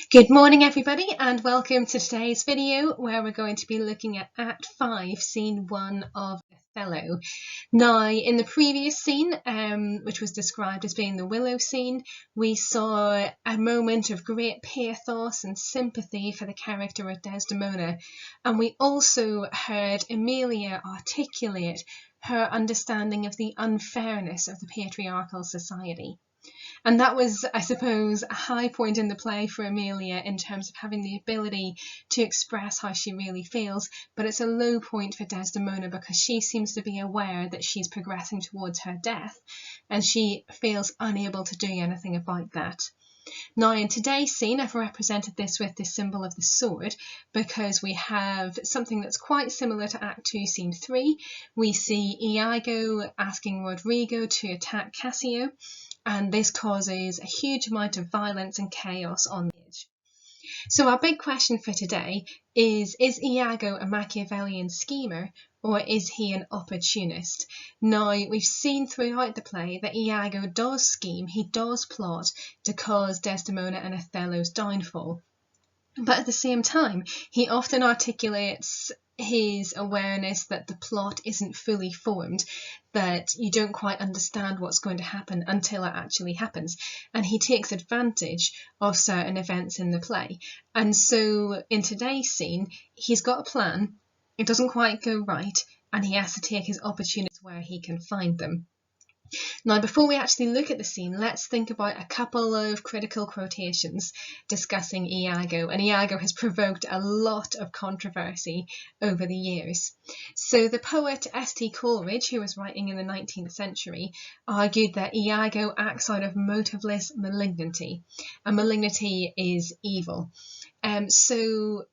Good morning everybody and welcome to today's video where we're going to be looking at Act 5, Scene 1 of Othello. Now in the previous scene, which was described as being the willow scene, we saw a moment of great pathos and sympathy for the character of Desdemona, and we also heard Emilia articulate her understanding of the unfairness of the patriarchal society. And that was, I suppose, a high point in the play for Emilia in terms of having the ability to express how she really feels, but it's a low point for Desdemona because she seems to be aware that she's progressing towards her death and she feels unable to do anything about that. Now in today's scene I've represented this with the symbol of the sword because we have something that's quite similar to Act 2 Scene 3. We see Iago asking Roderigo to attack Cassio, and this causes a huge amount of violence and chaos on the stage. So our big question for today is Iago a Machiavellian schemer or is he an opportunist? Now we've seen throughout the play that Iago does scheme, he does plot to cause Desdemona and Othello's downfall. But at the same time, he often articulates his awareness that the plot isn't fully formed, that you don't quite understand what's going to happen until it actually happens, and he takes advantage of certain events in the play. And so in today's scene, he's got a plan, it doesn't quite go right, and he has to take his opportunities where he can find them. Now, before we actually look at the scene, let's think about a couple of critical quotations discussing Iago, and Iago has provoked a lot of controversy over the years. So the poet S.T. Coleridge, who was writing in the 19th century, argued that Iago acts out of motiveless malignity, and malignity is evil. So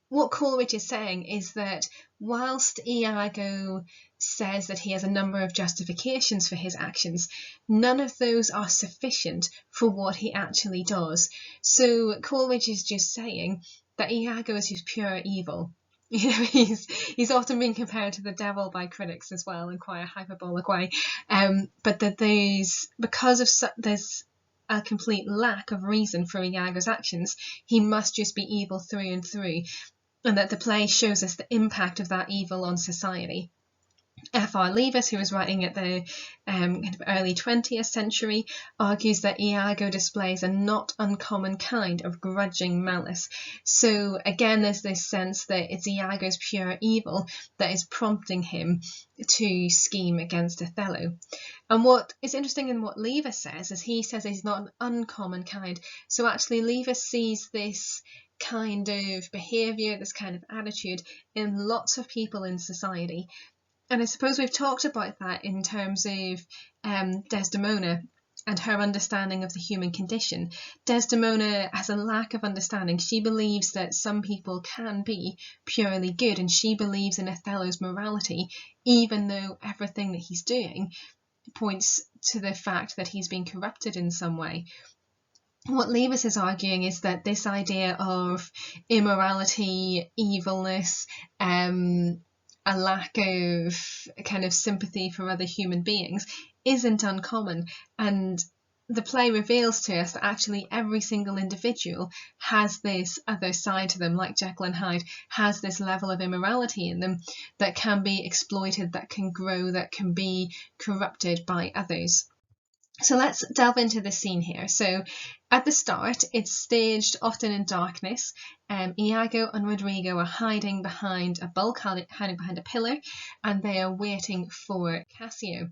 what Coleridge is saying is that whilst Iago says that he has a number of justifications for his actions, none of those are sufficient for what he actually does. So Coleridge is just saying that Iago is just pure evil. You know, he's often been compared to the devil by critics as well in quite a hyperbolic way, but that there's a complete lack of reason for Iago's actions. He must just be evil through and through, and that the play shows us the impact of that evil on society. F.R. Leavis, who was writing at the kind of early 20th century, argues that Iago displays a not uncommon kind of grudging malice. So again, there's this sense that it's Iago's pure evil that is prompting him to scheme against Othello. And what is interesting in what Leavis says is he says he's not an uncommon kind. So actually Leavis sees this kind of behaviour, this kind of attitude in lots of people in society. And I suppose we've talked about that in terms of Desdemona and her understanding of the human condition. Desdemona has a lack of understanding. She believes that some people can be purely good, and she believes in Othello's morality, even though everything that he's doing points to the fact that he's been corrupted in some way. What Leavis is arguing is that this idea of immorality, evilness, a lack of kind of sympathy for other human beings isn't uncommon, and the play reveals to us that actually every single individual has this other side to them, like Jekyll and Hyde, has this level of immorality in them that can be exploited, that can grow, that can be corrupted by others. So let's delve into the scene here. So at the start, it's staged often in darkness. Iago and Roderigo are hiding behind a bulk, hiding behind a pillar, and they are waiting for Cassio.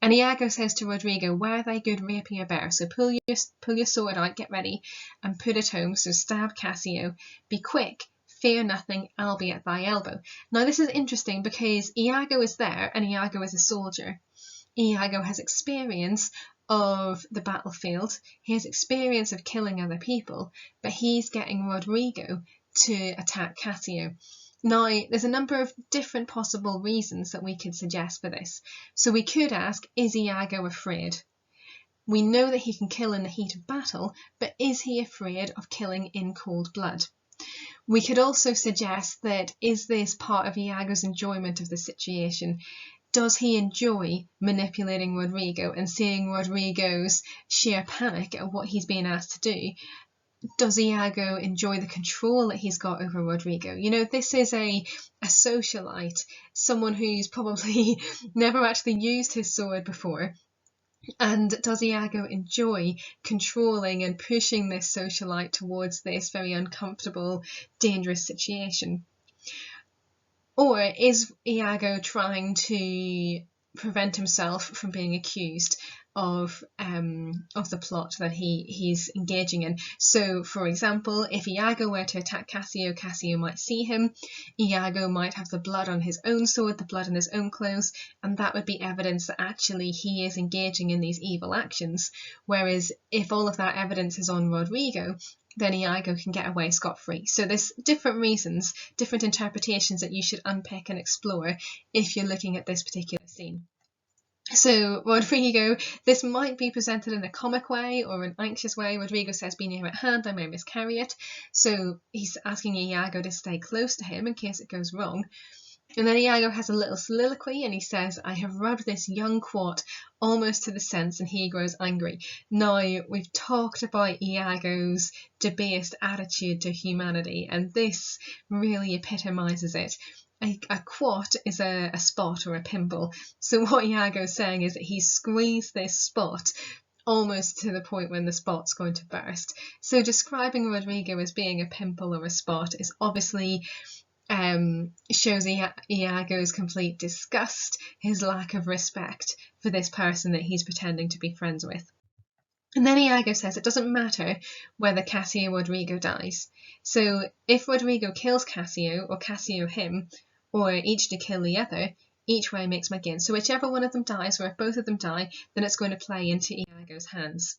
And Iago says to Roderigo, "Wear thy good rapier bare, so pull your sword out, get ready, and put it home, so stab Cassio. Be quick, fear nothing, I'll be at thy elbow." Now this is interesting because Iago is there, and Iago is a soldier. Iago has experience of the battlefield, he has experience of killing other people, but he's getting Roderigo to attack Cassio. Now, there's a number of different possible reasons that we could suggest for this. So we could ask, is Iago afraid? We know that he can kill in the heat of battle, but is he afraid of killing in cold blood? We could also suggest that, is this part of Iago's enjoyment of the situation? Does he enjoy manipulating Roderigo and seeing Roderigo's sheer panic at what he's being asked to do? does Iago enjoy the control that he's got over Roderigo? You know, this is a socialite, someone who's probably never actually used his sword before. And does Iago enjoy controlling and pushing this socialite towards this very uncomfortable, dangerous situation? Or is Iago trying to prevent himself from being accused of the plot that he's engaging in? So, for example, if Iago were to attack Cassio, Cassio might see him. Iago might have the blood on his own sword, the blood on his own clothes, and that would be evidence that actually he is engaging in these evil actions. Whereas if all of that evidence is on Roderigo, then Iago can get away scot-free. So there's different reasons, different interpretations that you should unpick and explore if you're looking at this particular scene. So Roderigo, this might be presented in a comic way or an anxious way. Roderigo says, "Be near at hand, I may miscarry it." So he's asking Iago to stay close to him in case it goes wrong. And then Iago has a little soliloquy and he says, "I have rubbed this young quat almost to the sense," and he grows angry. Now, we've talked about Iago's debased attitude to humanity, and this really epitomises it. A quat is a spot or a pimple. So what Iago's saying is that he's squeezed this spot almost to the point when the spot's going to burst. So describing Roderigo as being a pimple or a spot is obviously shows Iago's complete disgust, his lack of respect for this person that he's pretending to be friends with. And then Iago says it doesn't matter whether Cassio or Roderigo dies. So if Roderigo kills Cassio or Cassio him, or each to kill the other, each way makes my gain. So whichever one of them dies, or if both of them die, then it's going to play into Iago's hands.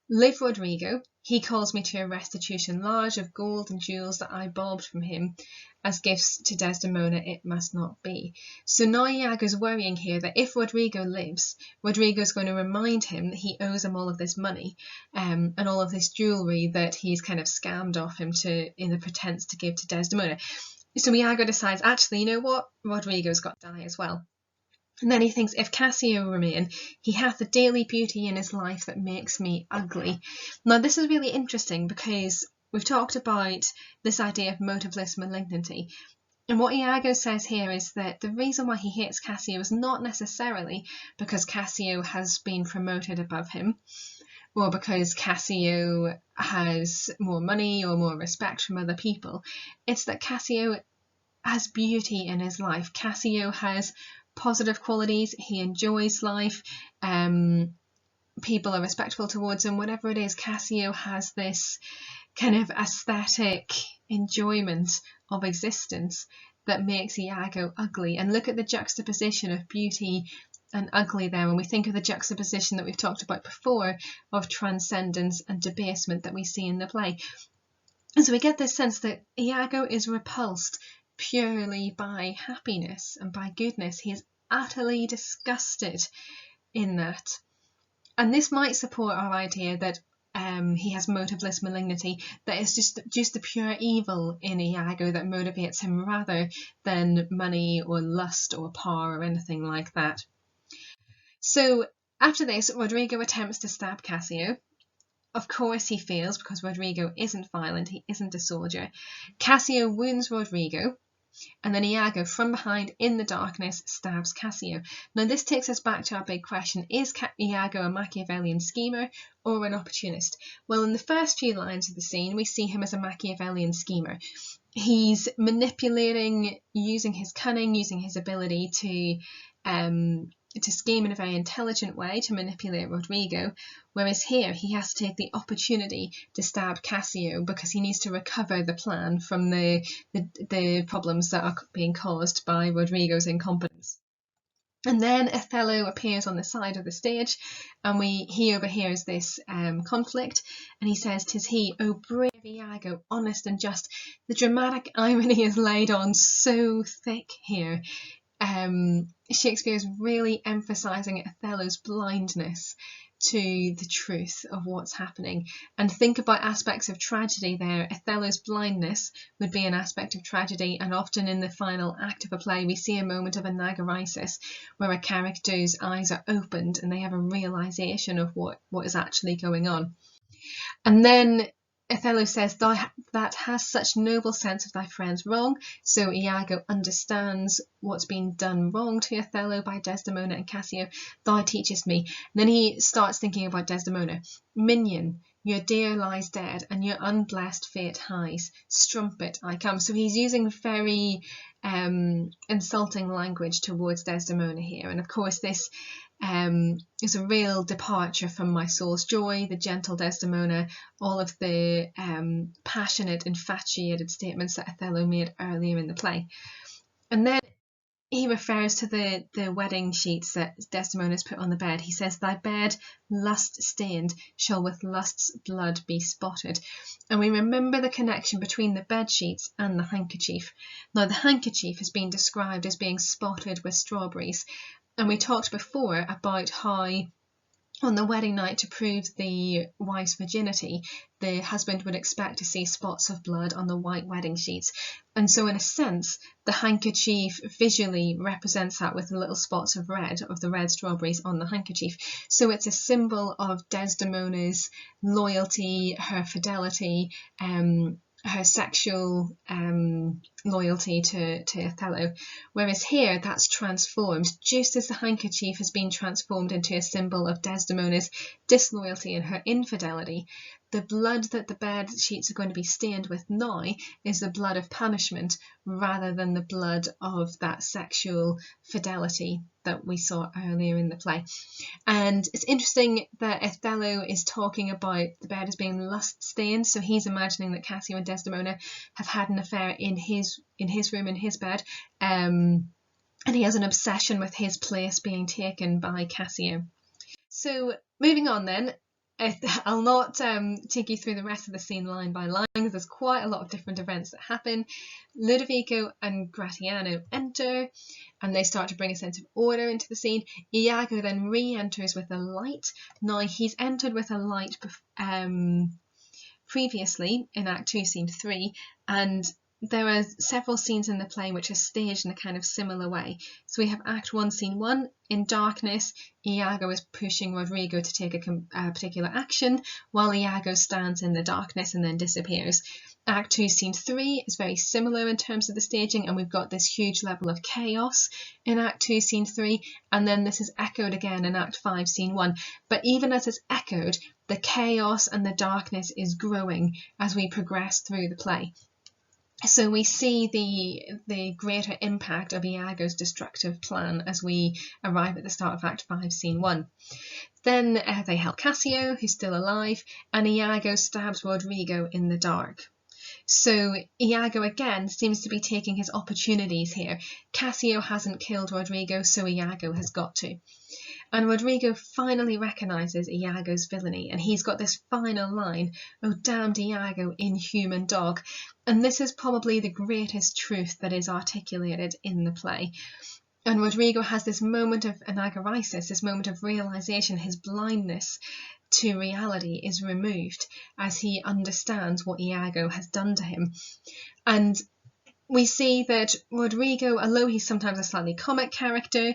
Live Roderigo, he calls me to a restitution large of gold and jewels that I bobbed from him as gifts to Desdemona. It must not be. So now Iago's worrying here that if Roderigo lives, Roderigo's going to remind him that he owes him all of this money and all of this jewellery that he's kind of scammed off him in the pretense to give to Desdemona. So Iago decides, actually, you know what? Roderigo's got to die as well. And then he thinks, if Cassio remain, he hath a daily beauty in his life that makes me ugly. Now, this is really interesting because we've talked about this idea of motiveless malignity. And what Iago says here is that the reason why he hates Cassio is not necessarily because Cassio has been promoted above him, or because Cassio has more money or more respect from other people. It's that Cassio has beauty in his life. Cassio has positive qualities, he enjoys life, people are respectful towards him, whatever it is. Cassio has this kind of aesthetic enjoyment of existence that makes Iago ugly. And look at the juxtaposition of beauty and ugly there when we think of the juxtaposition that we've talked about before of transcendence and debasement that we see in the play. And so we get this sense that Iago is repulsed purely by happiness and by goodness. He is utterly disgusted in that. And this might support our idea that he has motiveless malignity, that it's just the pure evil in Iago that motivates him rather than money or lust or power or anything like that. So after this, Roderigo attempts to stab Cassio. Of course he fails because Roderigo isn't violent, he isn't a soldier. Cassio wounds Roderigo, and then Iago, from behind in the darkness, stabs Cassio. Now this takes us back to our big question, is Iago a Machiavellian schemer or an opportunist? Well, in the first few lines of the scene, we see him as a Machiavellian schemer. He's manipulating, using his cunning, using his ability to scheme in a very intelligent way to manipulate Roderigo, whereas here he has to take the opportunity to stab Cassio because he needs to recover the plan from the problems that are being caused by Roderigo's incompetence. And then Othello appears on the side of the stage, and he overhears this conflict, and he says, "'Tis he, O brave Iago, honest and just." The dramatic irony is laid on so thick here. Shakespeare is really emphasising Othello's blindness to the truth of what's happening. And think about aspects of tragedy there. Othello's blindness would be an aspect of tragedy, and often in the final act of a play we see a moment of anagorisis where a character's eyes are opened and they have a realisation of what is actually going on. And then Othello says, "Thou that hast such noble sense of thy friend's wrong." So Iago understands what's been done wrong to Othello by Desdemona and Cassio. "Thou teachest me." And then he starts thinking about Desdemona. "Minion, your dear lies dead, and your unblessed fate hies. Strumpet, I come." So he's using very insulting language towards Desdemona here. And of course, this is a real departure from "My soul's joy," the gentle Desdemona, all of the passionate, infatuated statements that Othello made earlier in the play. And then he refers to the wedding sheets that Desdemona's put on the bed. He says, "Thy bed, lust-stained, shall with lust's blood be spotted." And we remember the connection between the bed sheets and the handkerchief. Now, the handkerchief has been described as being spotted with strawberries. And we talked before about how on the wedding night, to prove the wife's virginity, the husband would expect to see spots of blood on the white wedding sheets. And so in a sense, the handkerchief visually represents that with the little spots of red, of the red strawberries on the handkerchief. So it's a symbol of Desdemona's loyalty, her fidelity, her sexual loyalty to Othello. Whereas here, that's transformed, just as the handkerchief has been transformed into a symbol of Desdemona's disloyalty and her infidelity. The blood that the bed sheets are going to be stained with now is the blood of punishment rather than the blood of that sexual fidelity that we saw earlier in the play. And it's interesting that Othello is talking about the bed as being lust-stained, so he's imagining that Cassio and Desdemona have had an affair in his room, in his bed, and he has an obsession with his place being taken by Cassio. So moving on then, I'll not take you through the rest of the scene line by line, because there's quite a lot of different events that happen. Ludovico and Gratiano enter, and they start to bring a sense of order into the scene. Iago then re-enters with a light. Now, he's entered with a light previously in Act 2, Scene 3, and there are several scenes in the play which are staged in a kind of similar way. So we have Act 1, Scene 1. In darkness, Iago is pushing Roderigo to take a particular action, while Iago stands in the darkness and then disappears. Act 2, Scene 3 is very similar in terms of the staging, and we've got this huge level of chaos in Act 2, Scene 3, and then this is echoed again in Act 5, Scene 1. But even as it's echoed, the chaos and the darkness is growing as we progress through the play. So we see the greater impact of Iago's destructive plan as we arrive at the start of Act 5, Scene 1. Then they help Cassio, who's still alive, and Iago stabs Roderigo in the dark. So Iago again seems to be taking his opportunities here. Cassio hasn't killed Roderigo, so Iago has got to. And Roderigo finally recognises Iago's villainy, and he's got this final line, "Oh, damned Iago, inhuman dog." And this is probably the greatest truth that is articulated in the play. And Roderigo has this moment of anagorisis, this moment of realisation. His blindness to reality is removed as he understands what Iago has done to him. And we see that Roderigo, although he's sometimes a slightly comic character,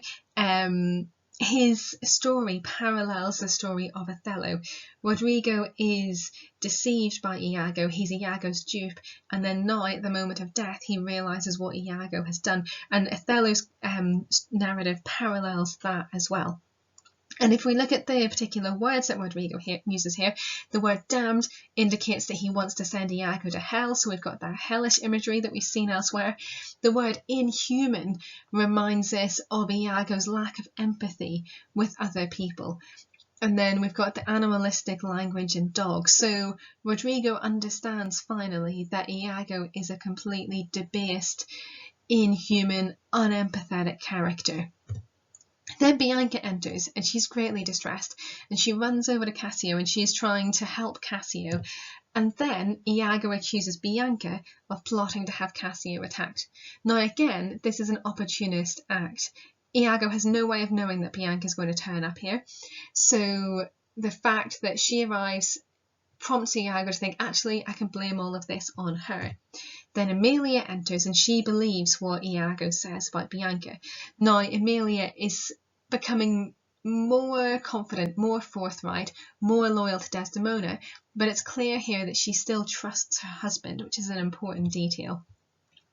his story parallels the story of Othello. Roderigo is deceived by Iago, he's Iago's dupe, and then now at the moment of death he realises what Iago has done, and Othello's narrative parallels that as well. And if we look at the particular words that Roderigo uses here, the word damned indicates that he wants to send Iago to hell, so we've got that hellish imagery that we've seen elsewhere. The word inhuman reminds us of Iago's lack of empathy with other people. And then we've got the animalistic language in dog. So Roderigo understands finally that Iago is a completely debased, inhuman, unempathetic character. Then Bianca enters, and she's greatly distressed, and she runs over to Cassio, and she's trying to help Cassio. And then Iago accuses Bianca of plotting to have Cassio attacked. Now again, this is an opportunist act. Iago has no way of knowing that Bianca is going to turn up here. So the fact that she arrives prompts Iago to think, actually, I can blame all of this on her. Then Emilia enters, and she believes what Iago says about Bianca. Now, Emilia is becoming more confident, more forthright, more loyal to Desdemona, but it's clear here that she still trusts her husband, which is an important detail.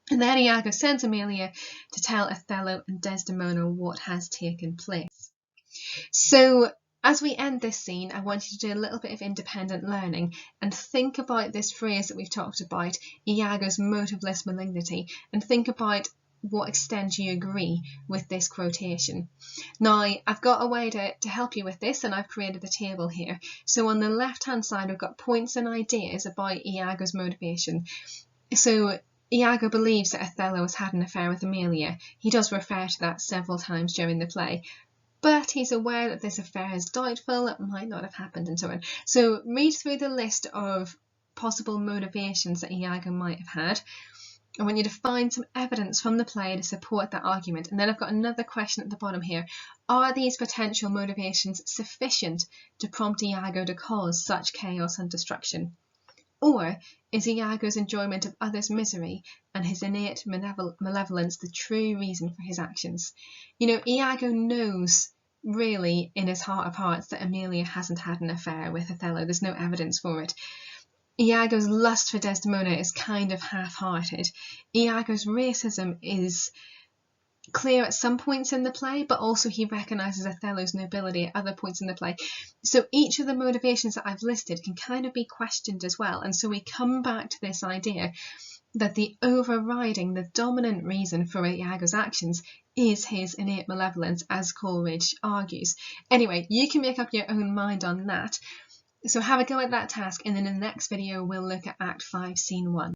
And then Iago sends Emilia to tell Othello and Desdemona what has taken place. So as we end this scene, I want you to do a little bit of independent learning and think about this phrase that we've talked about, Iago's motiveless malignity, and think about what extent you agree with this quotation. Now, I've got a way to help you with this, and I've created a table here. So on the left-hand side, we've got points and ideas about Iago's motivation. So Iago believes that Othello has had an affair with Emilia. He does refer to that several times during the play. But he's aware that this affair is doubtful, it might not have happened, and so on. So read through the list of possible motivations that Iago might have had. I want you to find some evidence from the play to support that argument. And then I've got another question at the bottom here. Are these potential motivations sufficient to prompt Iago to cause such chaos and destruction? Or is Iago's enjoyment of others' misery and his innate malevolence the true reason for his actions? You know, Iago knows really in his heart of hearts that Emilia hasn't had an affair with Othello. There's no evidence for it. Iago's lust for Desdemona is kind of half-hearted. Iago's racism is clear at some points in the play, but also he recognises Othello's nobility at other points in the play. So each of the motivations that I've listed can kind of be questioned as well. And so we come back to this idea that the overriding, the dominant reason for Iago's actions is his innate malevolence, as Coleridge argues. Anyway, you can make up your own mind on that. So have a go at that task, and then in the next video we'll look at Act 5, Scene 1.